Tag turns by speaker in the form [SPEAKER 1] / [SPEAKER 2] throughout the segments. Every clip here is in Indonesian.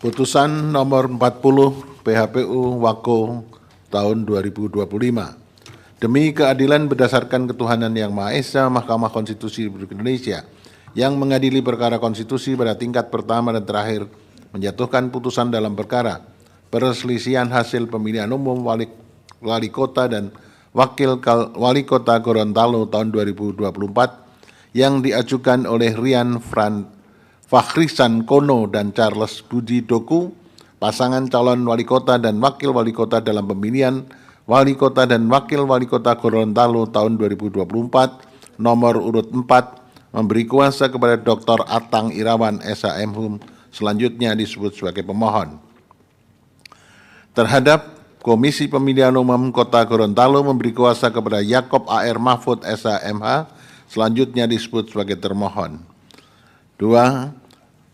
[SPEAKER 1] Putusan nomor 40 PHPU Wako tahun 2025. Demi keadilan berdasarkan ketuhanan yang Maha Esa, Mahkamah Konstitusi Republik Indonesia yang mengadili perkara konstitusi pada tingkat pertama dan terakhir menjatuhkan putusan dalam perkara perselisihan hasil pemilihan umum wali kota dan wakil wali kota Gorontalo tahun 2024 yang diajukan oleh Rian Fakhrisan Kono dan Charles Budi Doku, pasangan calon wali kota dan wakil wali kota dalam pemilihan wali kota dan wakil wali kota Gorontalo tahun 2024 nomor urut 4 memberi kuasa kepada Dr. Atang Irawan SHM selanjutnya disebut sebagai pemohon. Terhadap Komisi Pemilihan Umum Kota Gorontalo memberi kuasa kepada Yakob AR Mahfud SHMH selanjutnya disebut sebagai termohon. 2.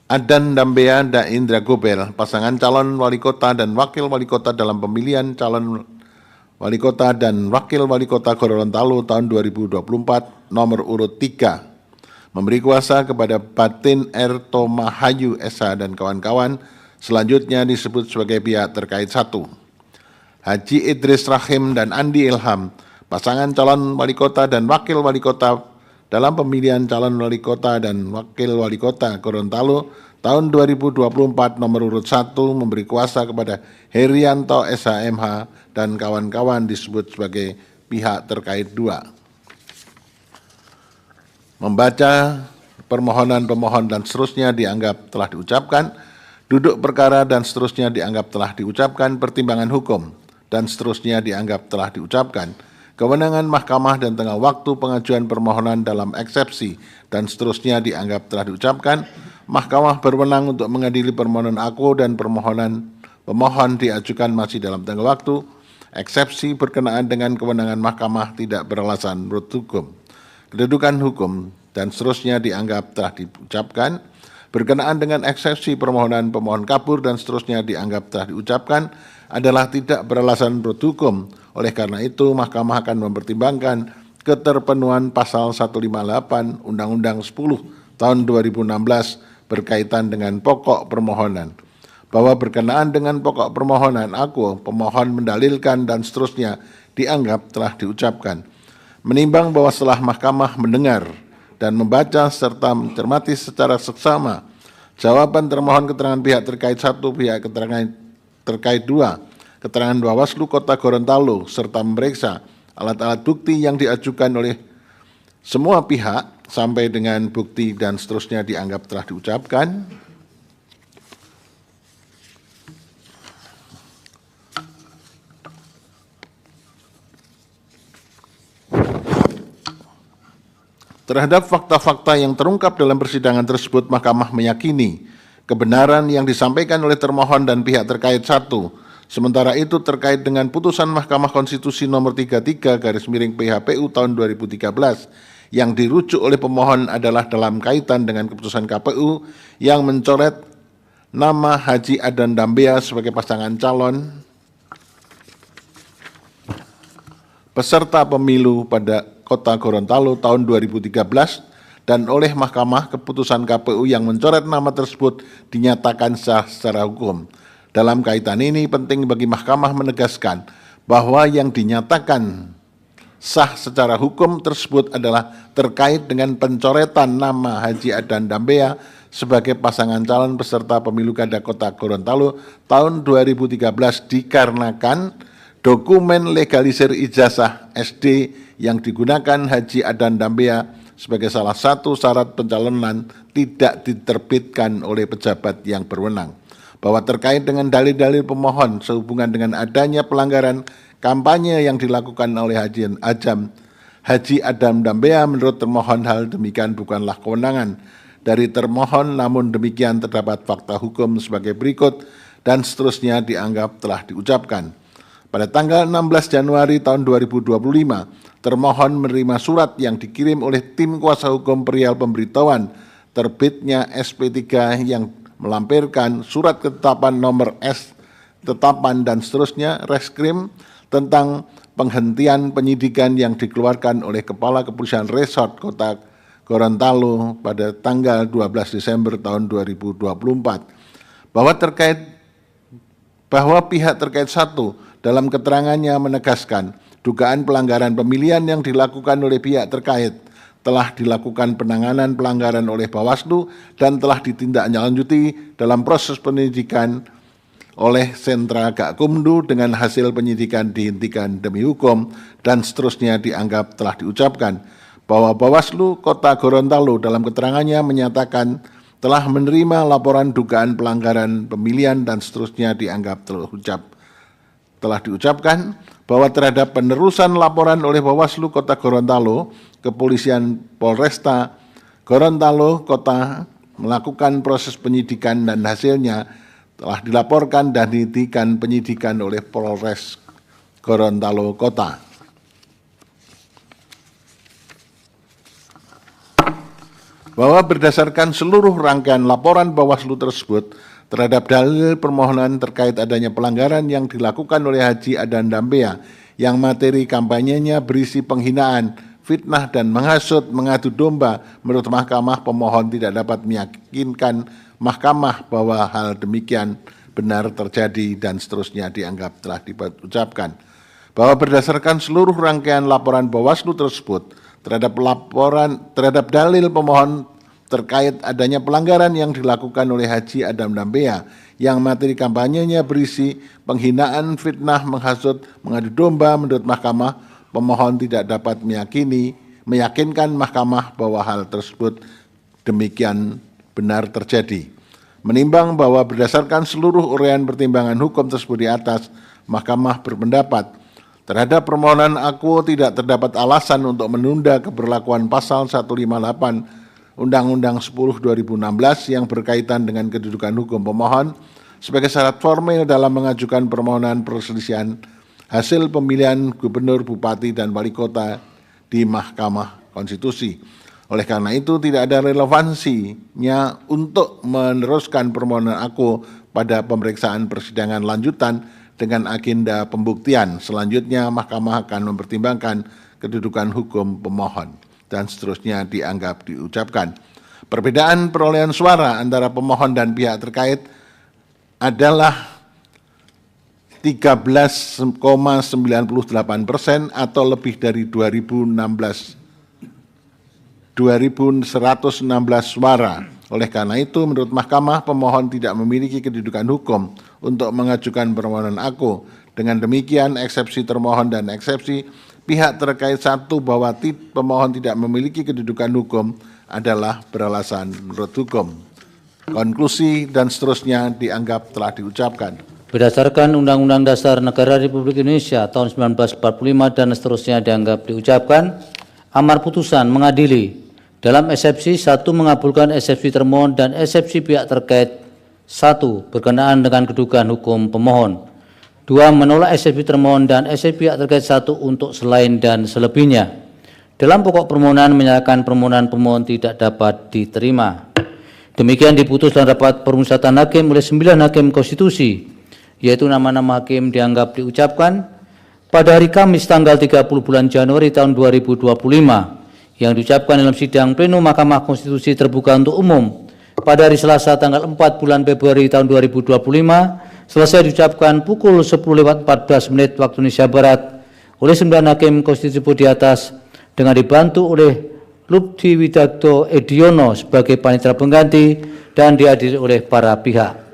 [SPEAKER 1] Adan Dambea dan Indra Gobel, pasangan calon wali kota dan wakil wali kota dalam pemilihan calon wali kota dan wakil wali kota Gorontalo tahun 2024 nomor urut 3. Memberi kuasa kepada Batin R. Tomahayu SH dan kawan-kawan selanjutnya disebut sebagai pihak terkait 1. Haji Idris Rahim dan Andi Ilham, pasangan calon wali kota dan wakil wali kota dalam pemilihan calon wali kota dan wakil wali kota Gorontalo tahun 2024 nomor urut 1 memberi kuasa kepada Herianto SHMH dan kawan-kawan disebut sebagai pihak terkait 2. Membaca permohonan pemohon dan seterusnya dianggap telah diucapkan, duduk perkara dan seterusnya dianggap telah diucapkan, pertimbangan hukum dan seterusnya dianggap telah diucapkan, kewenangan mahkamah dan tengah waktu pengajuan permohonan dalam eksepsi dan seterusnya dianggap telah diucapkan, mahkamah berwenang untuk mengadili permohonan aku dan permohonan pemohon diajukan masih dalam tengah waktu, eksepsi berkenaan dengan kewenangan mahkamah tidak beralasan menurut hukum, kedudukan hukum dan seterusnya dianggap telah diucapkan, berkenaan dengan eksepsi permohonan pemohon kabur dan seterusnya dianggap telah diucapkan adalah tidak beralasan menurut hukum. Oleh karena itu, mahkamah akan mempertimbangkan keterpenuhan pasal 158 Undang-Undang 10 tahun 2016 berkaitan dengan pokok permohonan. Bahwa berkenaan dengan pokok permohonan aku, pemohon mendalilkan dan seterusnya dianggap telah diucapkan. Menimbang bahwa setelah mahkamah mendengar dan membaca serta mencermati secara seksama jawaban termohon keterangan pihak terkait 1, pihak keterangan terkait 2, keterangan Bawaslu Kota Gorontalo serta memeriksa alat-alat bukti yang diajukan oleh semua pihak sampai dengan bukti dan seterusnya dianggap telah diucapkan. Terhadap fakta-fakta yang terungkap dalam persidangan tersebut, mahkamah meyakini kebenaran yang disampaikan oleh termohon dan pihak terkait 1. Sementara itu terkait dengan putusan Mahkamah Konstitusi nomor 33/PHPU tahun 2013 yang dirujuk oleh pemohon adalah dalam kaitan dengan keputusan KPU yang mencoret nama Haji Adan Dambea sebagai pasangan calon peserta pemilu pada Kota Gorontalo tahun 2013 dan oleh mahkamah keputusan KPU yang mencoret nama tersebut dinyatakan sah secara hukum. Dalam kaitan ini penting bagi mahkamah menegaskan bahwa yang dinyatakan sah secara hukum tersebut adalah terkait dengan pencoretan nama Haji Adan Dambea sebagai pasangan calon peserta pemilu kada Kota Gorontalo tahun 2013 dikarenakan dokumen legalisir ijazah SD yang digunakan Haji Adan Dambea sebagai salah satu syarat pencalonan tidak diterbitkan oleh pejabat yang berwenang. Bahwa terkait dengan dalil-dalil pemohon sehubungan dengan adanya pelanggaran kampanye yang dilakukan oleh Haji Adan Dambea, menurut termohon hal demikian bukanlah kewenangan dari termohon, namun demikian terdapat fakta hukum sebagai berikut dan seterusnya dianggap telah diucapkan. Pada tanggal 16 Januari tahun 2025, termohon menerima surat yang dikirim oleh tim kuasa hukum perihal pemberitahuan terbitnya SP3 yang melampirkan surat ketetapan nomor S tetapan dan seterusnya reskrim tentang penghentian penyidikan yang dikeluarkan oleh Kepala Kepolisian Resort Kota Gorontalo pada tanggal 12 Desember tahun 2024. bahwa pihak terkait 1 dalam keterangannya menegaskan dugaan pelanggaran pemilihan yang dilakukan oleh pihak terkait telah dilakukan penanganan pelanggaran oleh Bawaslu dan telah ditindaklanjuti dalam proses penyidikan oleh Sentra Gakumdu dengan hasil penyidikan dihentikan demi hukum dan seterusnya dianggap telah diucapkan bahwa Bawaslu Kota Gorontalo dalam keterangannya menyatakan telah menerima laporan dugaan pelanggaran pemilihan dan seterusnya dianggap telah diucapkan bahwa terhadap penerusan laporan oleh Bawaslu Kota Gorontalo, Kepolisian Polresta Gorontalo Kota melakukan proses penyidikan dan hasilnya telah dilaporkan dan dihentikan penyidikan oleh Polres Gorontalo Kota. Bahwa berdasarkan seluruh rangkaian laporan Bawaslu tersebut terhadap dalil permohonan terkait adanya pelanggaran yang dilakukan oleh Haji Adan Dambea yang materi kampanyenya berisi penghinaan, fitnah dan menghasut, mengadu domba, menurut Mahkamah pemohon tidak dapat meyakinkan Mahkamah bahwa hal demikian benar terjadi dan seterusnya dianggap telah diucapkan. Bahwa berdasarkan seluruh rangkaian laporan Bawaslu tersebut terhadap dalil pemohon terkait adanya pelanggaran yang dilakukan oleh Haji Adam Dambea yang materi kampanyenya berisi penghinaan, fitnah, menghasut, mengadu domba, menurut Mahkamah pemohon tidak dapat meyakinkan Mahkamah bahwa hal tersebut demikian benar terjadi. Menimbang bahwa berdasarkan seluruh uraian pertimbangan hukum tersebut di atas, Mahkamah berpendapat terhadap permohonan aku tidak terdapat alasan untuk menunda keberlakuan pasal 158 Undang-Undang 10/2016 yang berkaitan dengan kedudukan hukum pemohon sebagai syarat formil dalam mengajukan permohonan perselisihan hasil pemilihan gubernur, bupati, dan wali kota di Mahkamah Konstitusi. Oleh karena itu tidak ada relevansinya untuk meneruskan permohonan aku pada pemeriksaan persidangan lanjutan dengan agenda pembuktian. Selanjutnya Mahkamah akan mempertimbangkan kedudukan hukum pemohon dan seterusnya dianggap diucapkan. Perbedaan perolehan suara antara pemohon dan pihak terkait adalah 13,98% atau lebih dari 2.116 suara. Oleh karena itu, menurut Mahkamah, pemohon tidak memiliki kedudukan hukum untuk mengajukan permohonan aku. Dengan demikian, eksepsi termohon dan eksepsi pihak terkait 1 bahwa pemohon tidak memiliki kedudukan hukum adalah beralasan menurut hukum. Konklusi dan seterusnya dianggap telah diucapkan.
[SPEAKER 2] Berdasarkan Undang-Undang Dasar Negara Republik Indonesia tahun 1945 dan seterusnya dianggap diucapkan, amar putusan mengadili dalam eksepsi 1 mengabulkan eksepsi termohon dan eksepsi pihak terkait 1 berkenaan dengan kedudukan hukum pemohon, 2 menolak eksepsi termohon dan eksepsi pihak terkait 1 untuk selain dan selebihnya. Dalam pokok permohonan menyatakan permohonan pemohon tidak dapat diterima. Demikian diputus dalam rapat permusyawaratan hakim oleh 9 hakim konstitusi, yaitu nama-nama hakim dianggap diucapkan pada hari Kamis tanggal 30 bulan Januari tahun 2025 yang diucapkan dalam sidang pleno Mahkamah Konstitusi terbuka untuk umum pada hari Selasa tanggal 4 bulan Februari tahun 2025 selesai diucapkan pukul 10:14 waktu Indonesia Barat oleh 9 hakim konstitusi di atas dengan dibantu oleh Lutfi Widarto Ediono sebagai panitera pengganti dan dihadiri oleh para pihak.